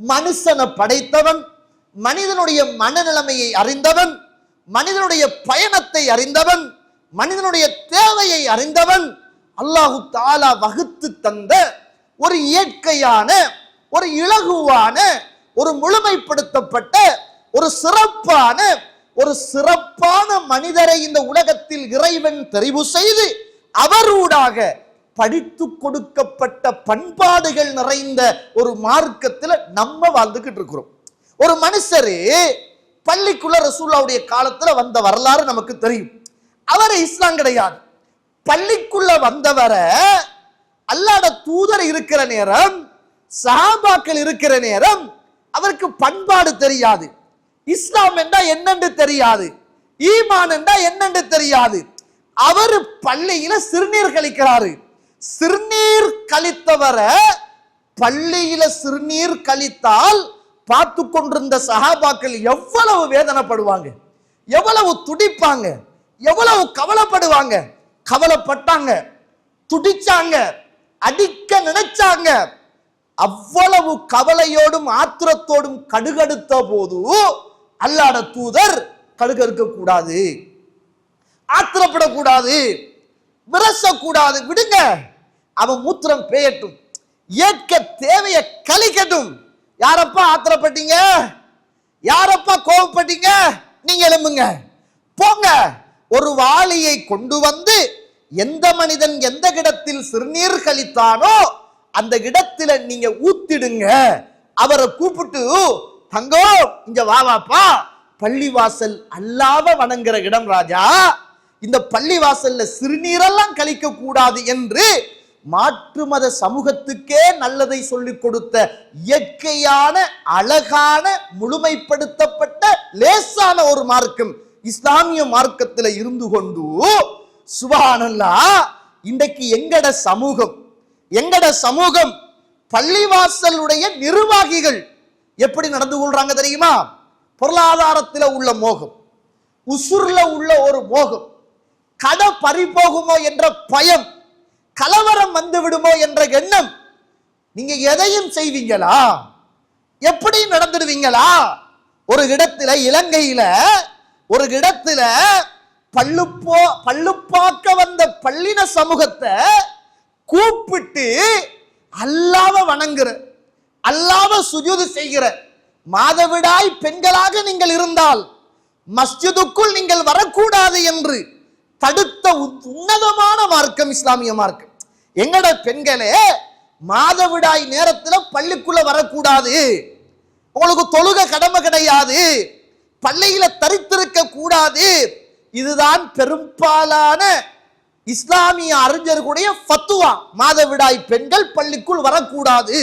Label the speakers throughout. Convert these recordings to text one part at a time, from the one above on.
Speaker 1: மனுஷனை படைத்தவன், மனிதனுடைய மனநிலைமையை அறிந்தவன், மனிதனுடைய பயணத்தை அறிந்தவன், மனிதனுடைய தேவையை அறிந்தவன், அல்லாஹு தஆலா வகுத்து தந்த ஒரு இயற்கையான, ஒரு இலகுவான, ஒரு முழுமைப்படுத்தப்பட்ட, ஒரு சிறப்பான மனிதரை இந்த உலகத்தில் இறைவன் தெரிவு செய்து அவரூடாக படித்து கொடுக்கப்பட்ட பண்பாடுகள் நிறைந்த ஒரு மார்க்கத்தில் நம்ம வாழ்ந்துகிட்டு இருக்கிறோம். ஒரு மனுஷரு பள்ளிக்குள்ள ரசூலுல்லாஹ்வுடைய காலத்துல வந்த வரலாறு நமக்கு தெரியும். அவர் இஸ்லாம் கிடையாது. பள்ளிக்குள்ள வந்தவரை அல்லாஹ்வுடைய தூதர் இருக்கிற நேரம், சஹாபாக்கள் இருக்கிற நேரம் அவருக்கு பண்பாடு தெரியாது, இஸ்லாம் என்றா என்னன்னு தெரியாது, ஈமான் என்றா என்னன்னு தெரியாது. அவர் பள்ளியில சிறுநீர் கழிக்கிறாரு. சிறுநீர் கழித்தவரை பள்ளியில சிறுநீர் கழித்தால் பார்த்து கொண்டிருந்த சஹாபாக்கள் எவ்வளவு வேதனைப்படுவாங்க, எவ்வளவு துடிப்பாங்க, எவ்வளவு கவலைப்படுவாங்க. கவலைப்பட்டாங்க, துடிச்சாங்க, அடிக்க நினைச்சாங்க. அவ்வளவு கவலையோடும் ஆத்திரத்தோடும் கடுகடுத்த போது அல்லாஹ்வுடைய தூதர் கடுகடுக்க கூடாது, ஆத்திரப்படக்கூடாது, விரசக்கூடாது, விடுங்க, அவன் மூத்திரம் பேயட்டும், ஏற்க தேவையை கழிக்கட்டும். யாரப்பா ஆத்திரப்பட்டீங்க, யாரப்பா கோபப்பட்டீங்க, நீங்க எழும்புங்க, போங்க. ஒரு வாளியை கொண்டு வந்து எந்த மனிதன் எந்த இடத்தில் சிறுநீர் கழித்தானோ அந்த இடத்துல நீங்க ஊத்திடுங்க. அவரை கூப்பிட்டு, தங்கோ இங்க வாப்பா, பள்ளிவாசல் அல்லாஹ்வ வணங்குற இடம் ராஜா, இந்த பள்ளிவாசல்ல சிறுநீரெல்லாம் கழிக்க கூடாது என்று மாற்று மத சமூகத்துக்கே நல்லதை சொல்லிக் கொடுத்த இயற்கையான, அழகான, முழுமைப்படுத்தப்பட்ட லேசான ஒரு மார்க்கம் இஸ்லாமிய மார்க்கத்தில் இருந்து கொண்டு சுப்ஹானல்லாஹ், இன்றைக்கு எங்கட சமூகம் பள்ளிவாசலுடைய நிர்வாகிகள் எப்படி நடந்து கொள்றாங்க தெரியுமா? பொருளாதாரத்தில் உள்ள மோகம், உசுர்ல உள்ள ஒரு மோகம், கடை பறி போகுமோ என்ற பயம், கலவரம் வந்து விடுமோ என்ற எண்ணம். நீங்க எதையும் செய்வீங்களா? எப்படி நடந்துடுவீங்களா? ஒரு இடத்துல, இலங்கையில ஒரு இடத்துல பள்ளுப்பாக்க வந்த பள்ளின சமூகத்தை கூப்பிட்டு அல்லாஹ்வை வணங்குற, அல்லாஹ்வை சுஜூது செய்கிற மாதவிடாய் பெண்களாக நீங்கள் இருந்தால் மஸ்ஜிதுக்குள் நீங்கள் வரக்கூடாது என்று தடுத்த உன்னதமான மார்க்கம் இஸ்லாமிய மார்க்கம். எங்கட பெண்களே, மாதவிடாய் நேரத்தில் பள்ளிக்குள்ள வரக்கூடாது, உங்களுக்கு தொழுக கடமை கிடையாது, பள்ளியில தரித்திருக்க கூடாது. இதுதான் பெரும்பாலான இஸ்லாமிய அறிஞர்களுடைய ஃபத்வா. மாதவிடாய் பெண்கள் பள்ளிக்குள் வரக்கூடாது,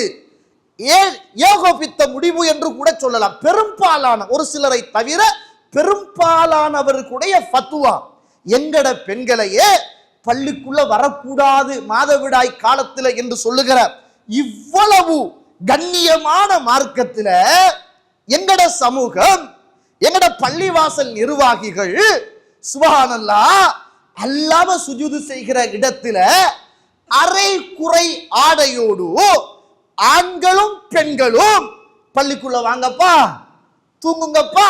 Speaker 1: ஏகோபித்த முடிவு என்று கூட சொல்லலாம். பெரும்பாலான, ஒரு சிலரை தவிர பெரும்பாலானவர்களுடைய ஃபத்வா. எங்கட பெண்களையே பள்ளிக்குள்ள வரக்கூடாது மாதவிடாய் காலத்தில் என்று சொல்லுகிற இவ்வளவு கண்ணியமான மார்க்கத்தில் எங்கட சமூகம், எங்கட பள்ளிவாசல் நிர்வாகிகள் சுப்ஹானல்லாஹ் அல்லாஹ்வை சுஜூது செய்கிற இடத்துல அரை குறை ஆடையோடு ஆண்களும் பெண்களும் பள்ளிக்குள்ள வாங்கப்பா, தூங்குங்கப்பா,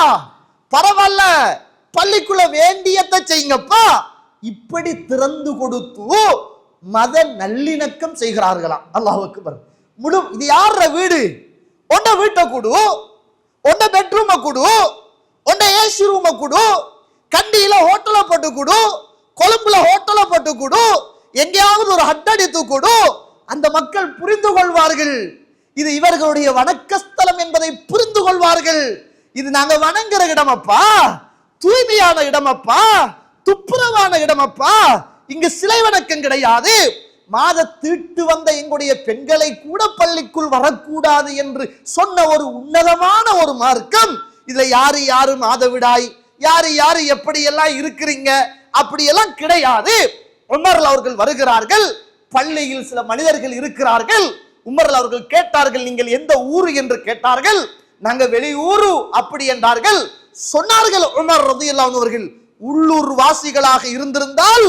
Speaker 1: பரவாயில்ல, பள்ளிக்குள்ள வேண்டியதை செய்யுங்கப்பா, இப்படி திறந்து கொடுத்து மத நல்லிணக்கம் செய்கிறார்களாம். அல்லாஹ் அக்பர். இது யார வீடு? உண்ட வீட்டை கொடு, உண்ட பெட்ரூமை கொடு, உண்ட ஏசி ரூமை கொடு, கண்டியில ஹோட்டலை போட்டு கொடு, கொழும்புல ஹோட்டலை போட்டு கொடு, எங்கேயாவது ஒரு ஹட்டடித்து கொடு. அந்த மக்கள் புரிந்து கொள்வார்கள், இது இவர்களுடைய வணக்கஸ்தலம் என்பதை புரிந்து கொள்வார்கள். இது நாங்க வணங்குற இடமப்பா, தூய்மையான இடமப்பா, துப்புரவான இடமப்பா, இங்கு சிலை வணக்கம் கிடையாது. மாத தீட்டு வந்த எங்களுடைய பெண்களை கூட பள்ளிக்குள் வரக்கூடாது என்று சொன்ன ஒரு உன்னதமான ஒரு மார்க்கம். இதுல யாரு யாரு மாதவிடாய், யாரு யாரு எப்படி எல்லாம் இருக்கிறீங்க அப்படியெல்லாம் கிடையாது. உமர் அவர்கள் வருகிறார்கள், பள்ளியில் சில மனிதர்கள் இருக்கிறார்கள். உமர் அவர்கள் கேட்டார்கள், நீங்கள் எந்த ஊரு என்று கேட்டார்கள். நாங்க வெளியூரு அப்படி என்றார்கள். சொன்னார்கள் உமர் ரலியல்லாஹு அன்ஹு அவர்கள், உள்ளூர் வாசிகளாக இருந்திருந்தால்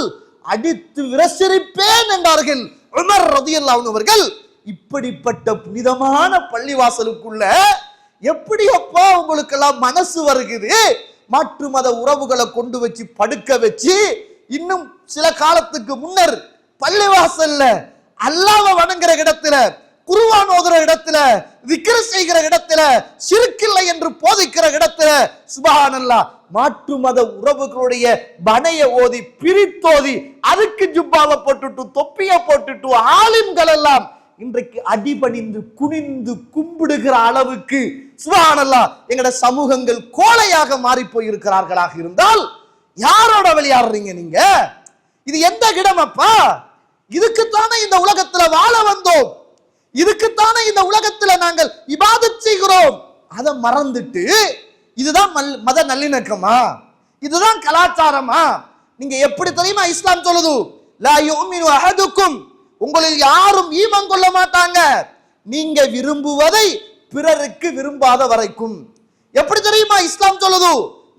Speaker 1: அடித்து விரசிரிப்பேன் என்றார்கள் உமர் ரலியல்லாஹு அன்ஹு அவர்கள். இப்படிப்பட்ட புனிதமான பள்ளிவாசலுக்குள்ள எப்படியப்பா உங்களுக்கு எல்லாம் மனசு வருகிறது? மாற்று மத உறவுகளை கொண்டு வச்சு படுக்க வச்சு, இன்னும் சில காலத்துக்கு முன்னர் பள்ளிவாசல்ல அல்லாஹ்வை வணங்குற இடத்துல, குர்ஆன் ஓதுற இடத்துல, திக்ர் செய்கிற இடத்துல, ஷிர்கில்லை என்று போதிக்கிற இடத்துல சுப்ஹானல்லாஹ் மாற்று மத உறவுகளுடைய பனைய ஓதி பிரித்தோதி அதுக்கு ஜுப்பாவை போட்டுட்டு தொப்பிய போட்டுட்டு ஆலிம்கள் எல்லாம் இன்றைக்கு அடிபணிந்து குனிந்து கும்பிடுகிற அளவுக்கு சுப்ஹானல்லாஹ் எங்கட சமூகங்கள் கோழையாக மாறி போயிருக்கிறார்களாக இருந்தால் யாரோட விளையாடுறீங்க நீங்க? இது எந்த இடமப்பா? இதுக்குத்தானே இந்த உலகத்துல வாழ வந்தோம், இதுக்குத்தானே இந்த உலகத்துல நாங்கள் இபாதத் செய்கிறோம். அதை மறந்துட்டு இதுதான் மத நல்லிணக்கமா? இதுதான் கலாச்சாரமா? நீங்க எப்படி தெரியுமா இஸ்லாம் சொல்லுது? லா யுமினு அஹதுக்கும், உங்களில் யாரும் ஈமான் கொள்ள மாட்டாங்க நீங்க விரும்புவதை பிறருக்கு விரும்பாத வரைக்கும். எப்படி தெரியுமா இஸ்லாம் சொல்லுது?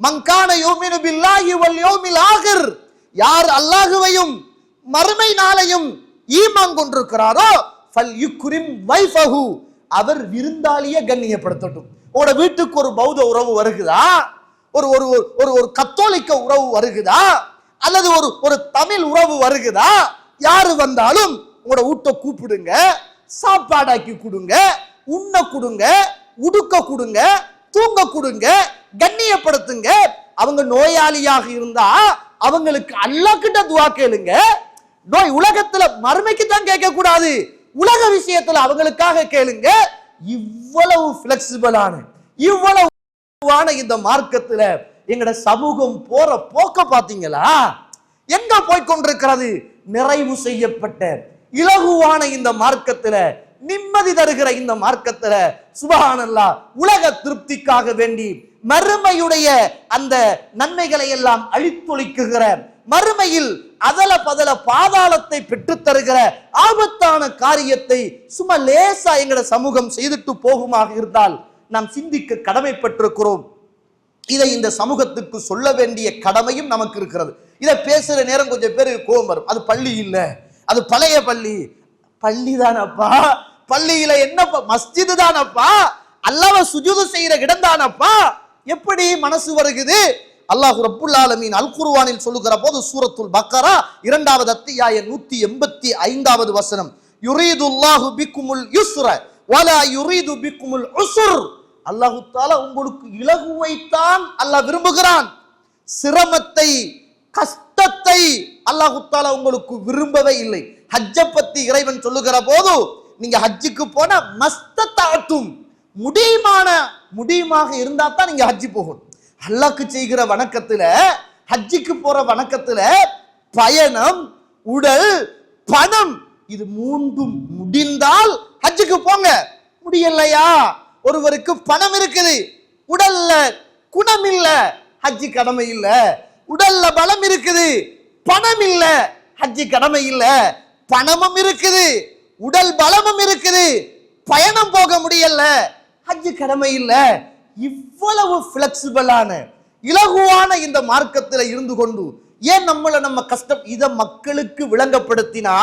Speaker 1: மங்கான யுமினு பில்லாஹி வல் யௌமில் ஆகிர், யார் அல்லாஹ்வையும் மறுமை நாளையும் ஈமான் கொண்டிருக்கிறாரோ ஃபல் யுக்ரிம் வைஃபஹு, அவர் விருந்தாளியை கண்ணியப்படுத்தட்டும். உங்களோட வீட்டுக்கு ஒரு பௌத்த உறவு வருகுதா, ஒரு ஒரு ஒரு கத்தோலிக்க உறவு வருகுதா, அல்லது ஒரு தமிழ் உறவு வருகுதா, யாரு வந்தாலும் உங்களோட வீட்டை கூப்பிடுங்க, சாப்பாடாக்கி கொடுங்க, உண்ண கொடுங்க, உடுக்க கொடுங்க, தூங்க கொடுங்க, கண்ணியப்படுத்துங்க. அவங்க நோயாளியாக இருந்தா அவங்களுக்கு அல்லாஹ் கிட்ட துஆ கேளுங்க. நோய் உலகத்துல மறுமைக்கு தான் கேட்க கூடாது, உலக விஷயத்துல அவங்களுக்காக கேளுங்க. இவ்வளவு பிளெக்சிபிளான இவ்வளவு இந்த மார்க்கத்துல எங்கட சமூகம் போற போக்க பாத்தீங்களா? எங்க போய்கொண்டிருக்கிறது? நிறைவு செய்யப்பட்ட இலகுவான இந்த மார்க்கத்துல, நிம்மதி தருகிற இந்த மார்க்கத்துல சுப்ஹானல்லாஹ் உலக திருப்திக்காக வேண்டி மறுமையுடைய அந்த நன்மைகளை எல்லாம் அழித்தொழிக்குகிற, மறுமையில் அதல பதல பாதாளத்தை பெற்றுத் தருகிற ஆபத்தான காரியத்தை சும்மா லேசா எங்கட சமூகம் செய்துட்டு போகுமாக இருந்தால் நாம் சிந்திக்க கடமைப்பட்டிருக்கிறோம். இதை இந்த சமூகத்துக்கு சொல்ல வேண்டிய கடமையும் நமக்கு இருக்கிறது. இதை பேசுற நேரம் கொஞ்சம் பேருக்கு கோபம் வரும். அது பள்ளி இல்ல, அது பழைய பள்ளி. பள்ளி தானப்பா, பள்ளியில என்னப்பா, மஸ்ஜிது தானப்பா, அல்லாஹ்வை சுஜூது செய்யற இடம் தானப்பா. எப்படி மனசு வருகிறது? அல்லாஹ் ரப்புல் ஆலமீன் அல் குர்ஆனில் சொல்லுகிற போது சூரத்துல் பக்கரா 2வது அத்தியாயம் 185வது வசனம், யுரீதுல்லாஹு பிக்குமுல் யுஸ்ர வலா யுரீது பிக்குமுல் உஸ்ர், அல்லாஹ் தஆலா உங்களுக்கு இலகுவைத்தான் அல்லாஹ் விரும்புகிறான், சிரமத்தை கஷ்டத்தை அல்லாஹ் தஆலா உங்களுக்கு விரும்பவே இல்லை. ஹஜ்ஜை பத்தி இறைவன் சொல்லுகிற போது, நீங்க ஹஜ்ஜுக்கு போனா மஸ்ததாத்தும், முடியுமாக இருந்தா தான் நீங்க ஹஜ்ஜி போகணும். அல்லாஹ்க்கு செய்கிற வணக்கத்துல, ஹஜ்ஜுக்கு போற வணக்கத்துல பயணம், உடல், பணம், இது மூன்றும் முடிந்தால் ஹஜ்ஜுக்கு போங்க. முடியலையா, ஒருவருக்கு பணம் இருக்குது, உடல்ல குணம் இல்ல, ஹஜ்ஜி கடமை இல்ல. உடல்ல பலம் இருக்குது, பணம் இல்ல, ஹஜ்ஜி கடமை இல்ல. பணமும் இருக்குது, உடல் பலமும் இருக்குது, பயணம் போக முடியல, ஹஜ்ஜி கடமை இல்ல. இவ்வளவு பிளெக்சிபிளான இலகுவான இந்த மார்க்கத்தில் இருந்து கொண்டு ஏன் நம்ம கஷ்டம்? இதை மக்களுக்கு விளங்கப்படுத்தினா,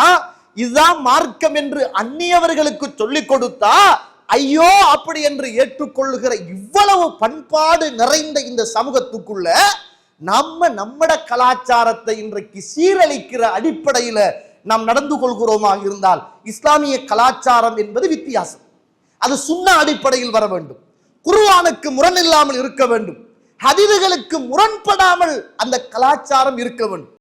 Speaker 1: இதுதான் மார்க்கம் என்று அந்நியவர்களுக்கு சொல்லிக் கொடுத்தா ஐயோ அப்படி என்று ஏற்றுக்கொள்ளுகிற இவ்வளவு பண்பாடு நிறைந்த இந்த சமூகத்துக்குள்ள நம்மட கலாச்சாரத்தை இன்றைக்கு சீரழிக்கிற அடிப்படையில நாம் நடந்து கொள்கிறோமாக இருந்தால், இஸ்லாமிய கலாச்சாரம் என்பது வித்தியாசம். அது சுன்னா அடிப்படையில் வர வேண்டும், குர்ஆனுக்கு முரண் இல்லாமல் இருக்க வேண்டும், ஹதீதுகளுக்கு முரண்படாமல் அந்த கலாச்சாரம் இருக்க வேண்டும்.